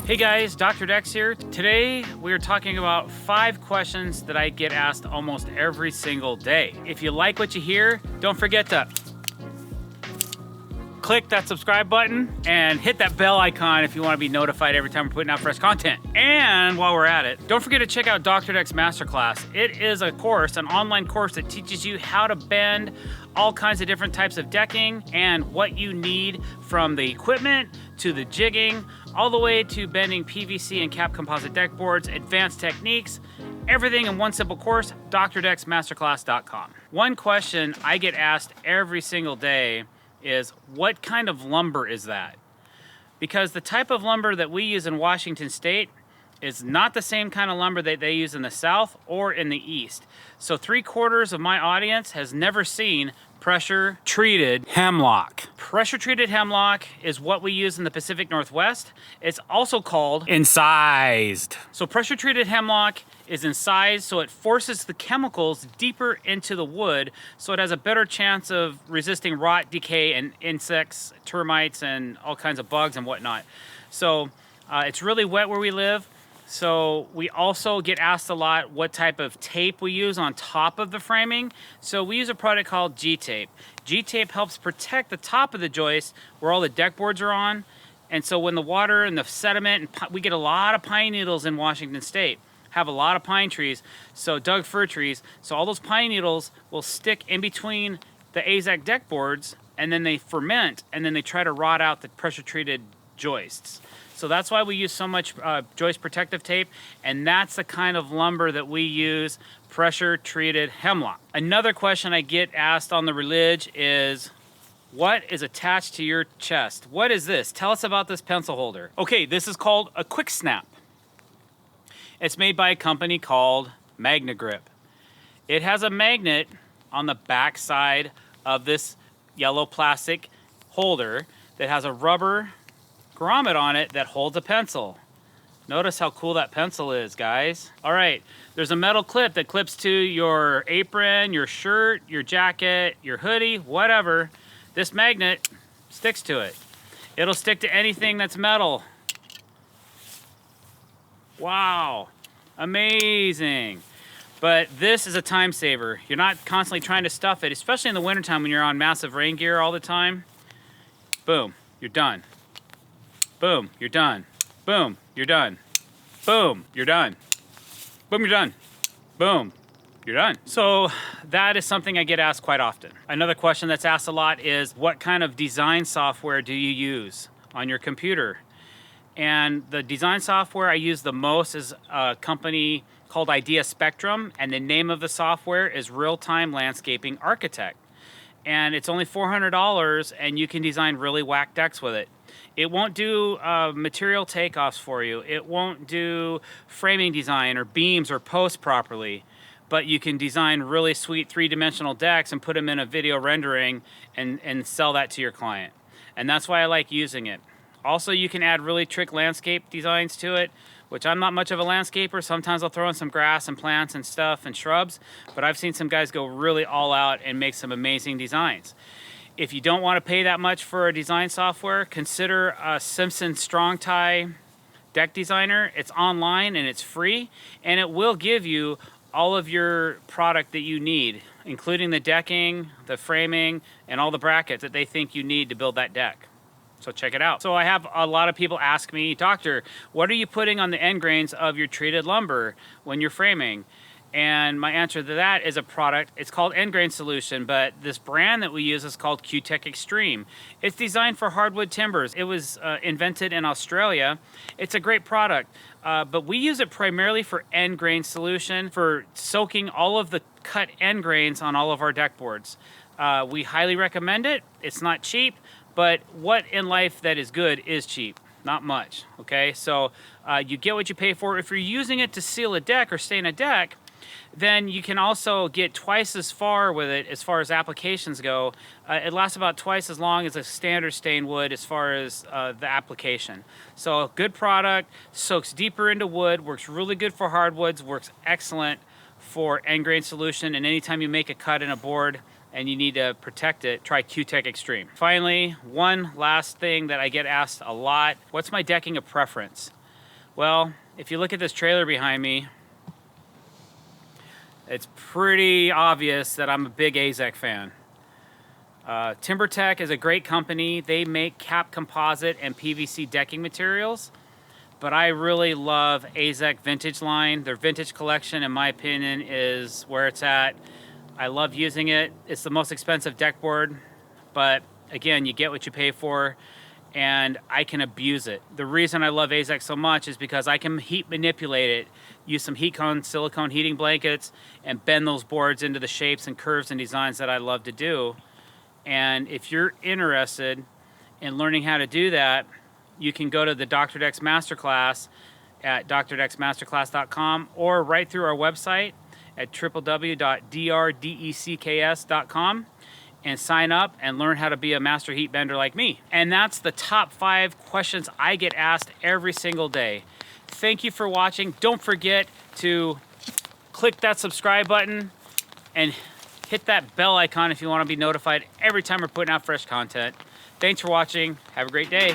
Hey guys, Dr. Dex here. Today we are talking about 5 questions that I get asked almost every single day. If you like what you hear, don't forget to click that subscribe button and hit that bell icon if you want to be notified every time we're putting out fresh content. And while we're at it, don't forget to check out Dr. Deck's Masterclass. It is a course, an online course that teaches you how to bend all kinds of different types of decking and what you need from the equipment to the jigging, all the way to bending PVC and cap composite deck boards, advanced techniques, everything in one simple course, drdecks.masterclass.com. One question I get asked every single day is, what kind of lumber is that? Because the type of lumber that we use in Washington State is not the same kind of lumber that they use in the South or in the East. So 3/4 of my audience has never seen pressure treated hemlock. Pressure treated hemlock is what we use in the Pacific Northwest. It's also called incised. So pressure treated hemlock is incised, so it forces the chemicals deeper into the wood, so it has a better chance of resisting rot, decay, and insects, termites, and all kinds of bugs and whatnot. So it's really wet where we live. So we also get asked a lot what type of tape we use on top of the framing. So we use a product called G-tape. G-tape helps protect the top of the joist where all the deck boards are on. And so when the water and the sediment, and we get a lot of pine needles in Washington State, have a lot of pine trees, so Doug fir trees. So all those pine needles will stick in between the AZEK deck boards, and then they ferment, and then they try to rot out the pressure treated joists. So that's why we use so much joist protective tape, and that's the kind of lumber that we use, pressure treated hemlock. Another question I get asked on the Relig is, what is attached to your chest? What is this? Tell us about this pencil holder. Okay, this is called a quick snap. It's made by a company called Magna Grip. It has a magnet on the back side of this yellow plastic holder that has a rubber grommet on it that holds a pencil. Notice how cool that pencil is, guys. All right, there's a metal clip that clips to your apron, your shirt, your jacket, your hoodie, whatever. This magnet sticks to it. It'll stick to anything that's metal. Wow, amazing. But this is a time saver. You're not constantly trying to stuff it, especially in the wintertime when you're on massive rain gear all the time. Boom, you're done. Boom, you're done. Boom, you're done. Boom, you're done. Boom, you're done. Boom, you're done. So that is something I get asked quite often. Another question that's asked a lot is, what kind of design software do you use on your computer? And the design software I use the most is a company called Idea Spectrum, and the name of the software is Real-Time Landscaping Architect. And it's only $400, and you can design really whack decks with it. It won't do material takeoffs for you. It won't do framing design or beams or posts properly, but you can design really sweet 3-dimensional decks and put them in a video rendering and sell that to your client. And that's why I like using it. Also, you can add really trick landscape designs to it, which I'm not much of a landscaper. Sometimes I'll throw in some grass and plants and stuff and shrubs, but I've seen some guys go really all out and make some amazing designs. If you don't want to pay that much for a design software, consider a Simpson Strong Tie deck designer. It's online and it's free, and it will give you all of your product that you need, including the decking, the framing, and all the brackets that they think you need to build that deck. So check it out. So I have a lot of people ask me, Doctor, what are you putting on the end grains of your treated lumber when you're framing? And my answer to that is a product. It's called End Grain Solution, but this brand that we use is called Q-Tech Extreme. It's designed for hardwood timbers. It was invented in Australia. It's a great product, but we use it primarily for end grain solution, for soaking all of the cut end grains on all of our deck boards. We highly recommend it. It's not cheap, but what in life that is good is cheap. Not much, okay? So you get what you pay for. If you're using it to seal a deck or stain a deck, then you can also get twice as far with it as far as applications go. It lasts about twice as long as a standard stain would as far as the application. So a good product, soaks deeper into wood, works really good for hardwoods, works excellent for end grain solution, and anytime you make a cut in a board and you need to protect it, try Q-Tech Extreme. Finally, one last thing that I get asked a lot, what's my decking of preference? Well, if you look at this trailer behind me, it's pretty obvious that I'm a big AZEK fan. TimberTech is a great company. They make cap composite and PVC decking materials, but I really love AZEK Vintage line. Their vintage collection, in my opinion, is where it's at. I love using it. It's the most expensive deck board, but again, you get what you pay for, and I can abuse it. The reason I love AZEK so much is because I can heat manipulate it, use some heat cone silicone heating blankets, and bend those boards into the shapes and curves and designs that I love to do. And if you're interested in learning how to do that, you can go to the Dr. Decks Masterclass at drdecks.com or right through our website at www.drdecks.com and sign up and learn how to be a master heat bender like me. And that's the top 5 questions I get asked every single day. Thank you for watching. Don't forget to click that subscribe button and hit that bell icon if you want to be notified every time we're putting out fresh content. Thanks for watching. Have a great day.